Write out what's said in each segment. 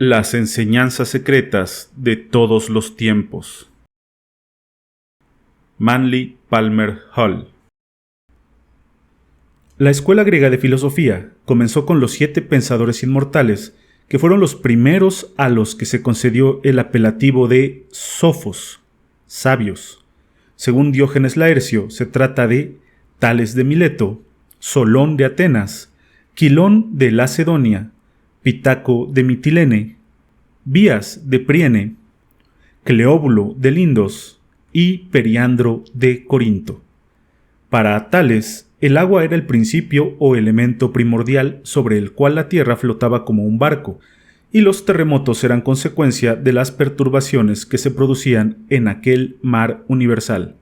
Las enseñanzas secretas de todos los tiempos. Manly Palmer Hall. La escuela griega de filosofía comenzó con los 7 pensadores inmortales, que fueron los primeros a los que se concedió el apelativo de sofos, sabios. Según Diógenes Laercio, se trata de Tales de Mileto, Solón de Atenas, Quilón de Lacedonia, Pitaco de Mitilene, Bías de Priene, Cleóbulo de Lindos y Periandro de Corinto. Para Tales, el agua era el principio o elemento primordial sobre el cual la tierra flotaba como un barco, y los terremotos eran consecuencia de las perturbaciones que se producían en aquel mar universal.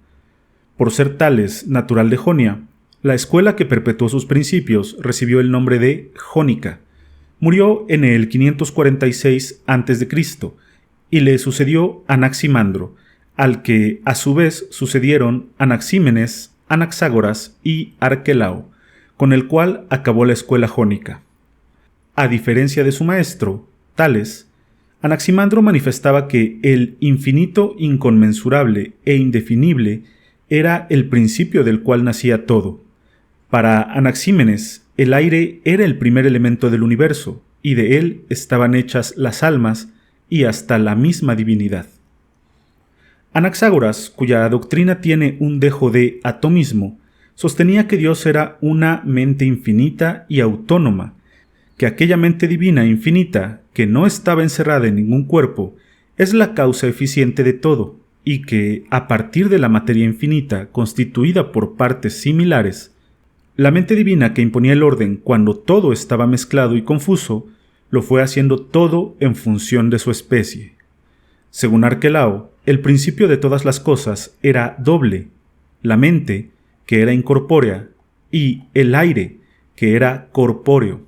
Por ser Tales natural de Jonia, la escuela que perpetuó sus principios recibió el nombre de Jónica. Murió en el 546 a.C. y le sucedió Anaximandro, al que a su vez sucedieron Anaxímenes, Anaxágoras y Arquelao, con el cual acabó la escuela jónica. A diferencia de su maestro, Tales, Anaximandro manifestaba que el infinito inconmensurable e indefinible era el principio del cual nacía todo. Para Anaxímenes, el aire era el primer elemento del universo, y de él estaban hechas las almas y hasta la misma divinidad. Anaxágoras, cuya doctrina tiene un dejo de atomismo, sostenía que Dios era una mente infinita y autónoma, que aquella mente divina infinita, que no estaba encerrada en ningún cuerpo, es la causa eficiente de todo, y que, a partir de la materia infinita constituida por partes similares, la mente divina que imponía el orden cuando todo estaba mezclado y confuso, lo fue haciendo todo en función de su especie. Según Arquelao, el principio de todas las cosas era doble: la mente, que era incorpórea, y el aire, que era corpóreo.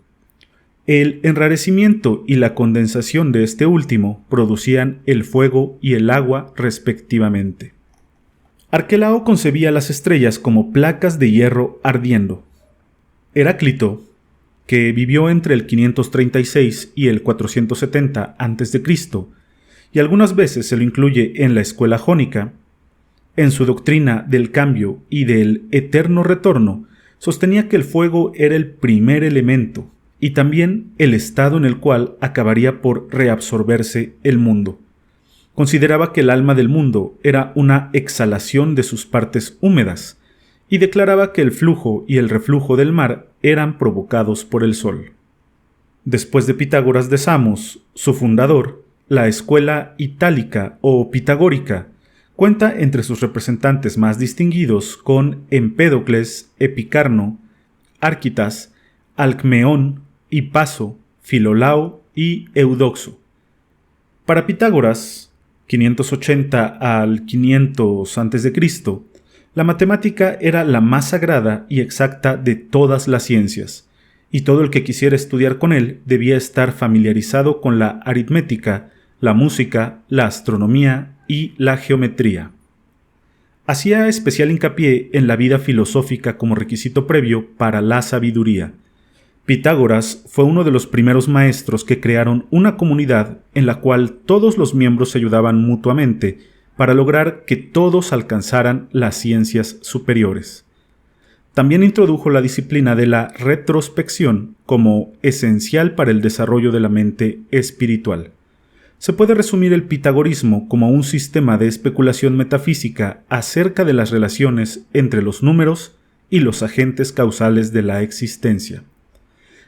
El enrarecimiento y la condensación de este último producían el fuego y el agua respectivamente. Arquelao concebía las estrellas como placas de hierro ardiendo. Heráclito, que vivió entre el 536 y el 470 a.C., y algunas veces se lo incluye en la escuela jónica, en su doctrina del cambio y del eterno retorno, sostenía que el fuego era el primer elemento y también el estado en el cual acabaría por reabsorberse el mundo. Consideraba que el alma del mundo era una exhalación de sus partes húmedas, y declaraba que el flujo y el reflujo del mar eran provocados por el sol. Después de Pitágoras de Samos, su fundador, la escuela itálica o pitagórica cuenta entre sus representantes más distinguidos con Empédocles, Epicarno, Árquitas, Alcmeón, Hipaso, Filolao y Eudoxo. Para Pitágoras, 580 al 500 a.C., la matemática era la más sagrada y exacta de todas las ciencias, y todo el que quisiera estudiar con él debía estar familiarizado con la aritmética, la música, la astronomía y la geometría. Hacía especial hincapié en la vida filosófica como requisito previo para la sabiduría. Pitágoras fue uno de los primeros maestros que crearon una comunidad en la cual todos los miembros se ayudaban mutuamente para lograr que todos alcanzaran las ciencias superiores. También introdujo la disciplina de la retrospección como esencial para el desarrollo de la mente espiritual. Se puede resumir el pitagorismo como un sistema de especulación metafísica acerca de las relaciones entre los números y los agentes causales de la existencia.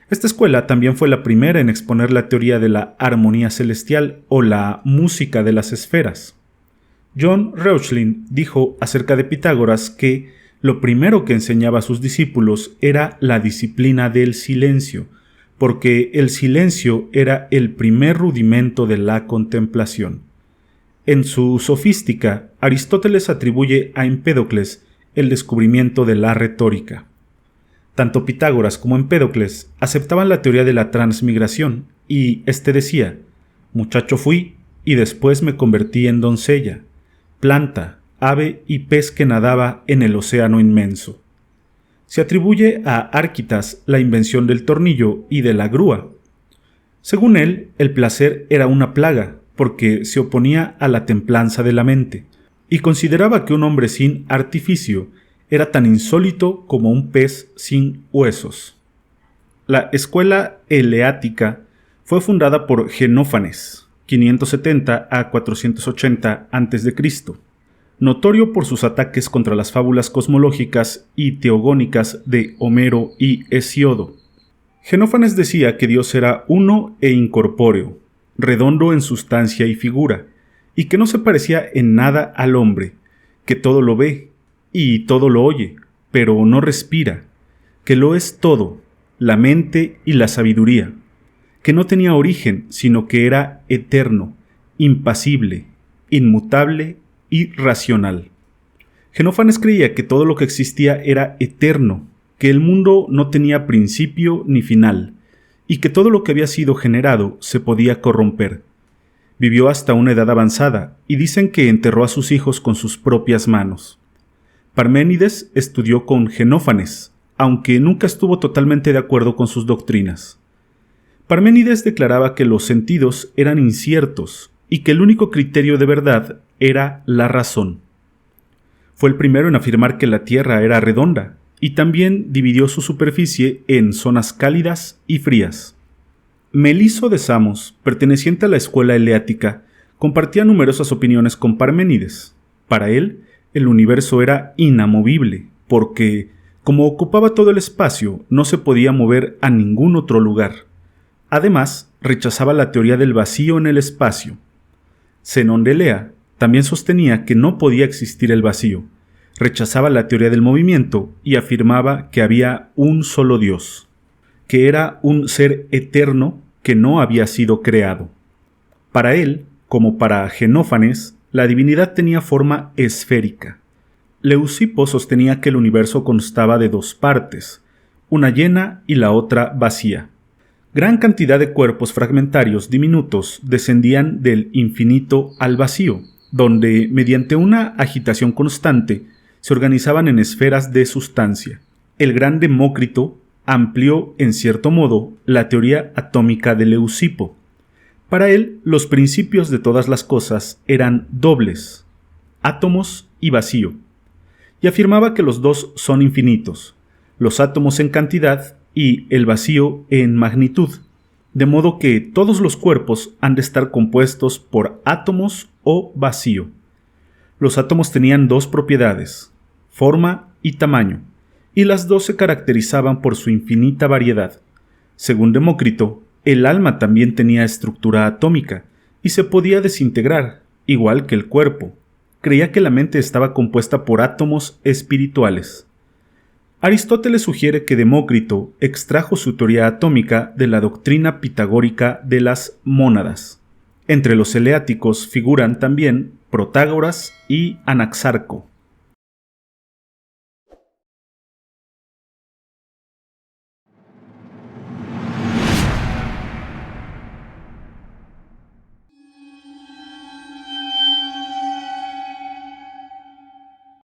Esta escuela también fue la primera en exponer la teoría de la armonía celestial o la música de las esferas. John Reuchlin dijo acerca de Pitágoras que lo primero que enseñaba a sus discípulos era la disciplina del silencio, porque el silencio era el primer rudimento de la contemplación. En su Sofística, Aristóteles atribuye a Empédocles el descubrimiento de la retórica. Tanto Pitágoras como Empédocles aceptaban la teoría de la transmigración, y éste decía: «Muchacho fui, y después me convertí en doncella, planta, ave y pez que nadaba en el océano inmenso». Se atribuye a Árquitas la invención del tornillo y de la grúa. Según él, el placer era una plaga, porque se oponía a la templanza de la mente, y consideraba que un hombre sin artificio era tan insólito como un pez sin huesos. La escuela eleática fue fundada por Genófanes, 570 a 480 a.C., notorio por sus ataques contra las fábulas cosmológicas y teogónicas de Homero y Hesíodo. Genófanes decía que Dios era uno e incorpóreo, redondo en sustancia y figura, y que no se parecía en nada al hombre, que todo lo ve y todo lo oye, pero no respira, que lo es todo, la mente y la sabiduría, que no tenía origen, sino que era eterno, impasible, inmutable y racional. Genófanes creía que todo lo que existía era eterno, que el mundo no tenía principio ni final, y que todo lo que había sido generado se podía corromper. Vivió hasta una edad avanzada, y dicen que enterró a sus hijos con sus propias manos. Parménides estudió con Genófanes, aunque nunca estuvo totalmente de acuerdo con sus doctrinas. Parménides declaraba que los sentidos eran inciertos y que el único criterio de verdad era la razón. Fue el primero en afirmar que la Tierra era redonda, y también dividió su superficie en zonas cálidas y frías. Meliso de Samos, perteneciente a la escuela eleática, compartía numerosas opiniones con Parménides. Para él, el universo era inamovible, porque, como ocupaba todo el espacio, no se podía mover a ningún otro lugar. Además, rechazaba la teoría del vacío en el espacio. Zenón de Elea también sostenía que no podía existir el vacío, rechazaba la teoría del movimiento y afirmaba que había un solo Dios, que era un ser eterno que no había sido creado. Para él, como para Genófanes, la divinidad tenía forma esférica. Leucipo sostenía que el universo constaba de dos partes, una llena y la otra vacía. Gran cantidad de cuerpos fragmentarios diminutos descendían del infinito al vacío, donde, mediante una agitación constante, se organizaban en esferas de sustancia. El gran Demócrito amplió, en cierto modo, la teoría atómica de Leucipo. Para él, los principios de todas las cosas eran dobles, átomos y vacío, y afirmaba que los dos son infinitos, los átomos en cantidad y el vacío en magnitud, de modo que todos los cuerpos han de estar compuestos por átomos o vacío. Los átomos tenían dos propiedades, forma y tamaño, y las dos se caracterizaban por su infinita variedad. Según Demócrito, el alma también tenía estructura atómica y se podía desintegrar, igual que el cuerpo. Creía que la mente estaba compuesta por átomos espirituales. Aristóteles sugiere que Demócrito extrajo su teoría atómica de la doctrina pitagórica de las mónadas. Entre los eleáticos figuran también Protágoras y Anaxarco.